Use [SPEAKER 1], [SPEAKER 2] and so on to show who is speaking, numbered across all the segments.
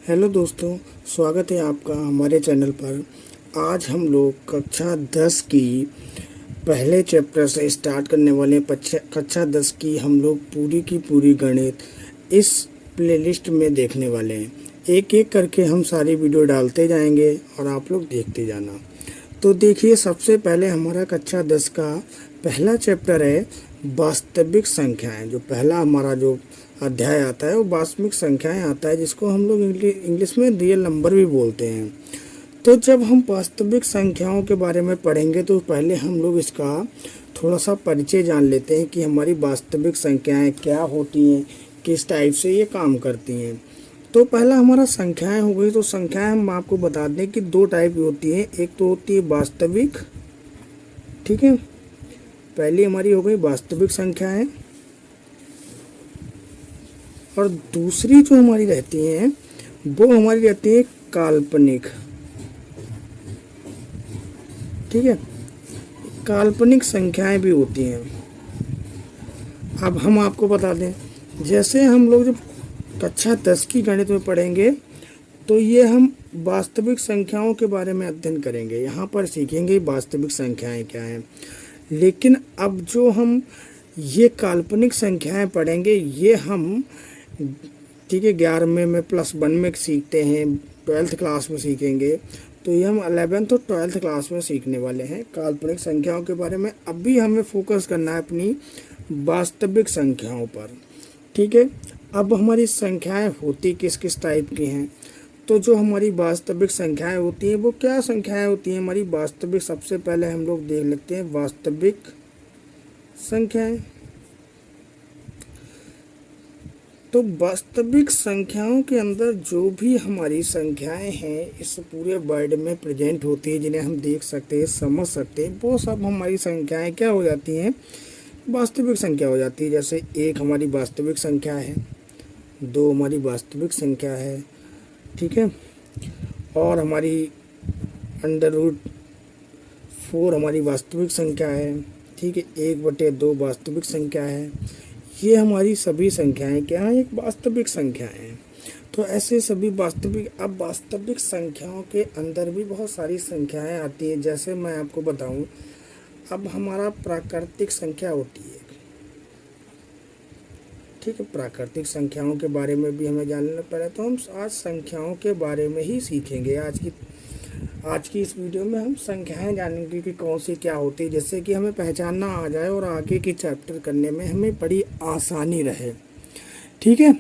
[SPEAKER 1] Hello दोस्तों, स्वागत है आपका हमारे चैनल पर। आज हम लोग कक्षा 10 की पहले चैप्टर से स्टार्ट करने वाले हैं। कक्षा 10 की हम लोग पूरी की पूरी गणित इस प्लेलिस्ट में देखने वाले हैं। एक एक करके हम सारी वीडियो डालते जाएंगे और आप लोग देखते जाना। तो देखिए, सबसे पहले हमारा कक्षा 10 का पहला चैप्टर है वास्तविक संख्याएं। जो पहला हमारा जो अध्याय आता है वो वास्तविक संख्याएं आता है, जिसको हम लोग इंग्लिश में रियल नंबर भी बोलते हैं। तो जब हम वास्तविक संख्याओं के बारे में पढ़ेंगे तो पहले हम लोग इसका थोड़ा सा परिचय जान लेते हैं कि हमारी वास्तविक संख्याएं क्या होती हैं, किस टाइप से ये काम करती हैं। तो पहला हमारा संख्याएं हो गई। तो संख्याएं हम आपको बता दें कि दो टाइप की होती हैं। एक तो होती है वास्तविक, ठीक है, पहली हमारी हो गई वास्तविक संख्याएं, और दूसरी जो हमारी रहती हैं वो हमारी रहती है काल्पनिक। ठीक है, काल्पनिक संख्याएं भी होती हैं। अब हम आपको बता दें, जैसे हम लोग जब कक्षा 10 की गणित में पढ़ेंगे तो ये हम वास्तविक संख्याओं के बारे में अध्ययन करेंगे। यहाँ पर सीखेंगे वास्तविक संख्याएं क्या हैं। लेकिन अब जो हम ये काल्पनिक संख्याएं पढ़ेंगे ये हम, ठीक है, 11वें में +1 में सीखते हैं, 12th क्लास में सीखेंगे। तो ये हम 11th और 12th क्लास में सीखने वाले हैं काल्पनिक संख्याओं के बारे में। अभी हमें फोकस करना है अपनी वास्तविक संख्याओं पर। ठीक है, अब हमारी संख्याएं होती किस किस टाइप की हैं। तो जो हमारी वास्तविक संख्याएं होती हैं वो क्या संख्याएं होती हैं हमारी वास्तविक। सबसे पहले हम लोग देख लेते हैं वास्तविक संख्याएं। तो वास्तविक संख्याओं के अंदर जो भी हमारी संख्याएं हैं इस पूरे वर्ल्ड में प्रेजेंट होती है, जिन्हें हम देख सकते हैं, समझ सकते हैं, वो सब हमारी संख्याएं क्या हो जाती हैं, वास्तविक संख्या हो जाती है। जैसे 1 हमारी वास्तविक संख्या है, 2 हमारी वास्तविक संख्या है, ठीक है, और हमारी √4 हमारी वास्तविक संख्या है, ठीक है, 1/2 वास्तविक संख्या है। ये हमारी सभी संख्याएं क्या हैं, एक वास्तविक संख्याएं हैं। तो ऐसे सभी वास्तविक, अब वास्तविक संख्याओं के अंदर भी बहुत सारी संख्याएं आती हैं। जैसे मैं आपको बताऊं, अब हमारा प्राकृतिक संख्या होती है, ठीक है, प्राकृतिक संख्याओं के बारे में भी हमें जानना पड़े। तो हम आज संख्याओं के बारे में ही सीखेंगे। आज की इस वीडियो में हम संख्याएं जानेंगे कि कौन सी क्या होती है, जिससे कि हमें पहचानना आ जाए और आगे की चैप्टर करने में हमें बड़ी आसानी रहे। ठीक है,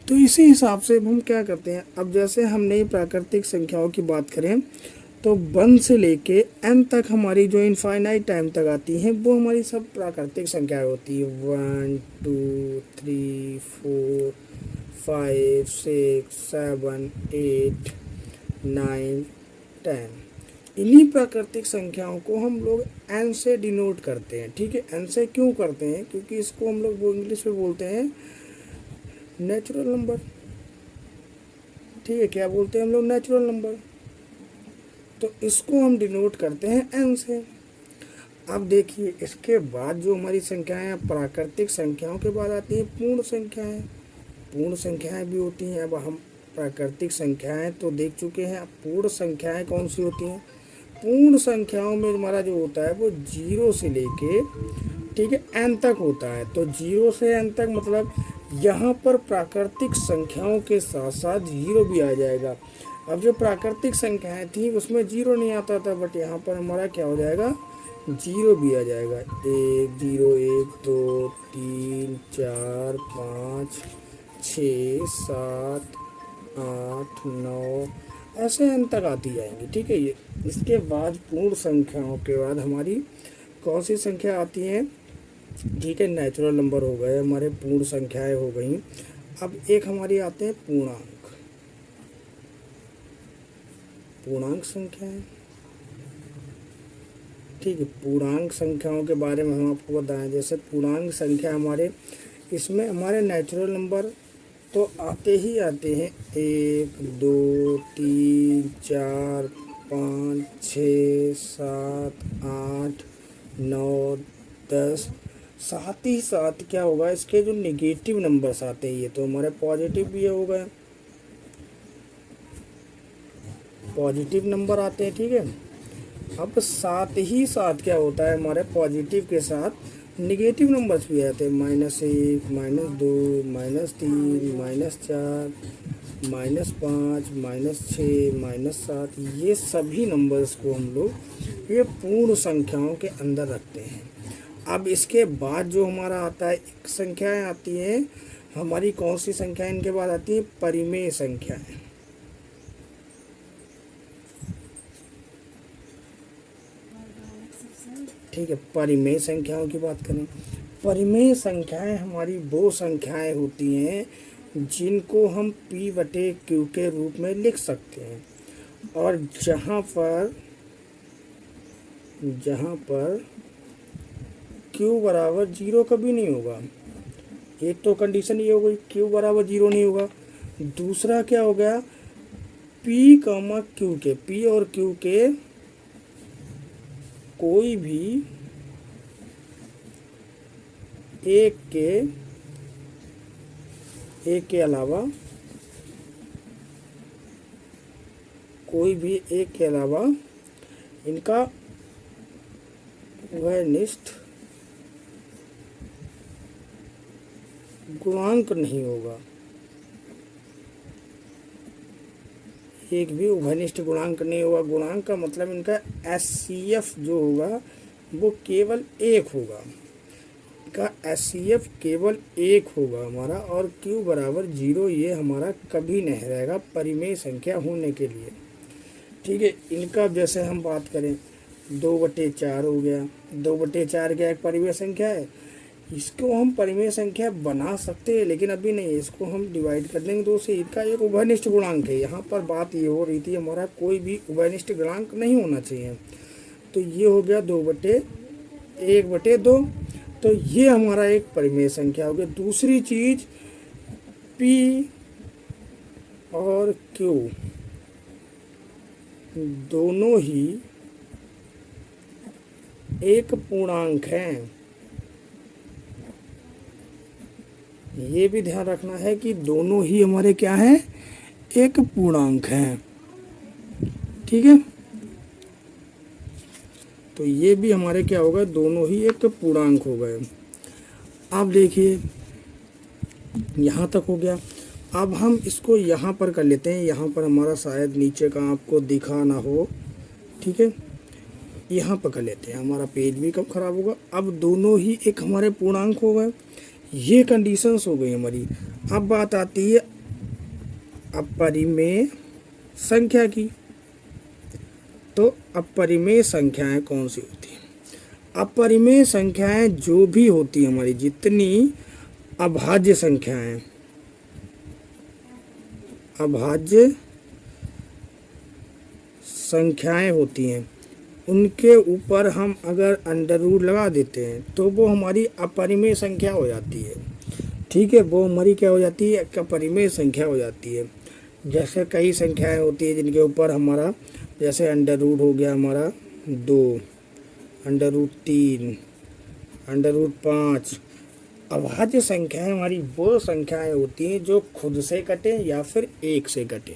[SPEAKER 1] तो इसी हिसाब से हम क्या करते हैं, अब जैसे हमने प्राकृतिक संख्याओं की बात करें तो 1 से लेके n तक हमारी जो इनफाइनाइट टाइम तक आती हैं वो हमारी सब प्राकृतिक संख्याएं होती है। 1 2 3 4 5 6 7 8 9 10। इन्हीं प्राकृतिक संख्याओं को हम लोग n से डिनोट करते हैं। ठीक है, n से क्यों करते हैं, क्योंकि इसको हम लोग वो इंग्लिश में बोलते हैं नेचुरल नंबर। ठीक है, क्या बोलते हैं हम लोग, नेचुरल नंबर। तो इसको हम डिनोट करते हैं n से। अब देखिए, इसके बाद जो हमारी संख्याएं प्राकृतिक संख्याओं के बाद आती हैं पूर्ण संख्याएं। पूर्ण संख्याएं भी होती हैं। अब हम प्राकृतिक संख्याएं तो देख चुके हैं, अब पूर्ण संख्याएं कौन सी होती हैं। पूर्ण संख्याओं में हमारा जो होता है वो 0 से लेके, ठीक है, n तक होता है। तो 0 से n तक मतलब यहाँ पर प्राकृतिक संख्याओं के साथ साथ 0 भी आ जाएगा। अब जो प्राकृतिक संख्याएं थी उसमें 0 नहीं आता था, बट यहाँ पर हमारा क्या हो जाएगा, 0 भी आ जाएगा। 1 0 1 2 3 4 5 6 7 8 9 ऐसे n तक आती जाएंगी। ठीक है, ये इसके बाद पूर्ण संख्याओं के बाद हमारी कौन सी संख्या आती है, ठीक है, नेचुरल नंबर हो गए, हमारे पूर्ण संख्याएं हो गई। अब एक हमारी आते हैं पूर्णांक। पूर्णांक संख्याएं, ठीक है, पूर्णांक संख्याओं के बारे में हम आपको बताएं। जैसे पूर्णांक संख्या हमारे, इसमें हमारे नेचुरल नंबर तो आते ही आते हैं 1 2 3 4 5 6 7 8 9 10। साथ ही साथ क्या होगा, इसके जो निगेटिव नंबर्स आते हैं ये तो हमारे पॉजिटिव भी हो गए। पॉजिटिव नंबर आते हैं, ठीक है। अब साथ ही साथ क्या होता है, हमारे पॉजिटिव के साथ निगेटिव नंबर्स भी आते हैं, -1, -2, -3, -4, -5, -6, -7। ये सभी नंबर्स को हम लोग ये पूर्ण संख्याओं के अंदर रखते हैं। अब इसके बाद जो हमारा आता है, एक संख्याएं आती हैं हमारी, कौन सी संख्याएं इनके बाद आती हैं, परिमेय संख्याएं। ठीक है, परिमेय संख्याओं की बात करें। परिमेय संख्याएं हमारी वो संख्याएं होती हैं जिनको हम P/Q के रूप में लिख सकते हैं, और जहाँ पर Q बराबर 0 कभी नहीं होगा। एक तो कंडीशन ये हो गई, Q बराबर 0 नहीं होगा। दूसरा क्या हो गया, P, Q के, P और Q के कोई भी एक के अलावा, कोई भी एक के अलावा इनका वहनिष्ठ गुणांक नहीं होगा। एक भी उभयनिष्ठ गुणांक नहीं होगा। गुणांक का मतलब इनका HCF जो होगा वो केवल 1 होगा। इनका HCF केवल 1 होगा हमारा, और Q बराबर 0 ये हमारा कभी नहीं रहेगा परिमेय संख्या होने के लिए। ठीक है, इनका जैसे हम बात करें 2/4 हो गया। 2/4 क्या एक परिमेय संख्या है। इसको हम परिमेय संख्या बना सकते हैं, लेकिन अभी नहीं। इसको हम डिवाइड कर देंगे 2 से। इसका एक उभयनिष्ठ गुणांक है। यहाँ पर बात ये हो रही थी हमारा कोई भी उभयनिष्ठ गुणांक नहीं होना चाहिए। तो ये हो गया 2/1/2। तो ये हमारा एक परिमेय संख्या हो गई। दूसरी चीज P और Q दोनों ही एक पूर्णांक हैं। ये भी ध्यान रखना है कि दोनों ही हमारे क्या हैं, एक पूर्णांक हैं। ठीक है, तो ये भी हमारे क्या होगा, दोनों ही एक पूर्णांक हो गए। अब देखिए यहाँ तक हो गया। अब हम इसको यहाँ पर कर लेते हैं। यहाँ पर हमारा शायद नीचे का आपको दिखा ना हो, ठीक है, यहाँ पर कर लेते हैं, हमारा पेज भी कम खराब होगा। अब दोनों ही एक हमारे पूर्णांक हो गए। ये कंडीशंस हो गई हमारी। अब बात आती है अपरिमेय संख्या की। तो अपरिमेय संख्याएं कौन सी होती हैं? अपरिमेय संख्याएं जो भी होती हैं हमारी, जितनी अभाज्य संख्याएं, अभाज्य संख्याएं होती हैं, उनके ऊपर हम अगर अंडर रूट लगा देते हैं तो वो हमारी अपरिमेय संख्या हो जाती है। ठीक है, वो हमारी क्या हो जाती है, अपरिमेय संख्या हो जाती है। जैसे कई संख्याएं होती है जिनके ऊपर हमारा, जैसे अंडर रूट हो गया हमारा 2, अंडर रूट 3, अंडर रूट 5। अभाज्य संख्याएं हमारी वो संख्याएं होती हैं जो खुद से कटे या फिर 1 से कटे।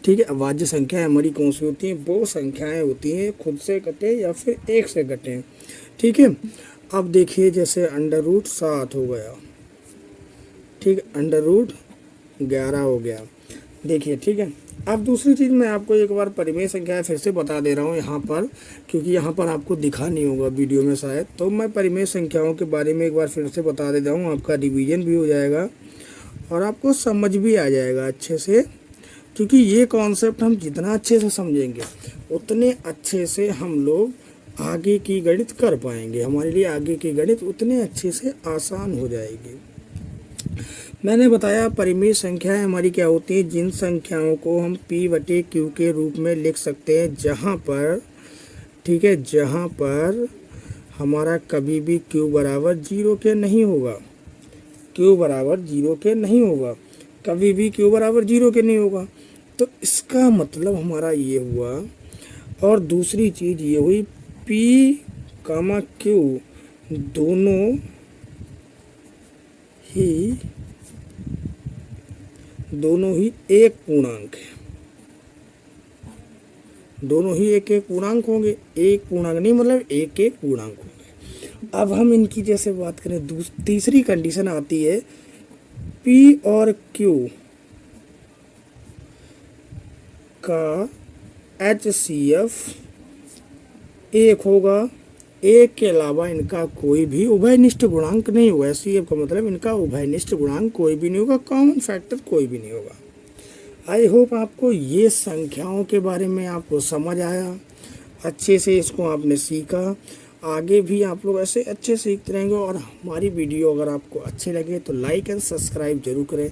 [SPEAKER 1] ठीक है, अभाज्य संख्याएं हमारी कौन सी होती हैं, वो संख्याएं होती हैं खुद से कटे या फिर 1 से कटे। ठीक है, अब देखिए जैसे अंडर रूट 7 हो गया, ठीक है, अंडर रूट 11 हो गया। देखिए, ठीक है। अब दूसरी चीज़ मैं आपको एक बार परिमेय संख्याएं फिर से बता दे रहा हूँ यहाँ पर, क्योंकि यहाँ पर आपको दिखा नहीं होगा वीडियो में शायद। तो मैं परिमेय संख्याओं के बारे में एक बार फिर से बता देता हूँ, आपका रिवीजन भी हो जाएगा और आपको समझ भी आ जाएगा अच्छे से। क्योंकि ये कॉन्सेप्ट हम जितना अच्छे से समझेंगे उतने अच्छे से हम लोग आगे की गणित कर पाएंगे। हमारे लिए आगे की गणित उतने अच्छे से आसान हो जाएगी। मैंने बताया परिमेय संख्याएं हमारी क्या होती हैं, जिन संख्याओं को हम P/Q के रूप में लिख सकते हैं, जहाँ पर, ठीक है, जहाँ पर हमारा कभी भी Q बराबर 0 के नहीं होगा। Q बराबर 0 के नहीं होगा, कभी भी Q बराबर 0 के नहीं होगा। तो इसका मतलब हमारा ये हुआ। और दूसरी चीज़ ये हुई P, Q दोनों ही एक पूर्णांक है। दोनों ही एक एक पूर्णांक होंगे, एक पूर्णांक नहीं मतलब एक एक पूर्णांक होंगे। अब हम इनकी जैसे बात करें, तीसरी कंडीशन आती है पी और क्यू का HCF एक होगा, एक के अलावा इनका कोई भी उभयनिष्ठ गुणांक नहीं होगा। HCF का मतलब इनका उभयनिष्ठ गुणांक कोई भी नहीं होगा, कॉमन फैक्टर कोई भी नहीं होगा। आई होप आपको ये संख्याओं के बारे में आपको समझ आया, अच्छे से इसको आपने सीखा। आगे भी आप लोग ऐसे अच्छे सीखते रहेंगे। और हमारी वीडियो अगर आपको अच्छे लगे तो लाइक एंड सब्सक्राइब जरूर करें।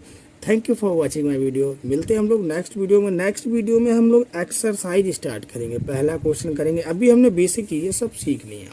[SPEAKER 1] Thank you for watching my video. मिलते हैं हम लोग नेक्स्ट वीडियो में। नेक्स्ट वीडियो में हम लोग एक्सरसाइज स्टार्ट करेंगे, पहला क्वेश्चन करेंगे। अभी हमने बेसिक चीज़ें सब सीख ली हैं।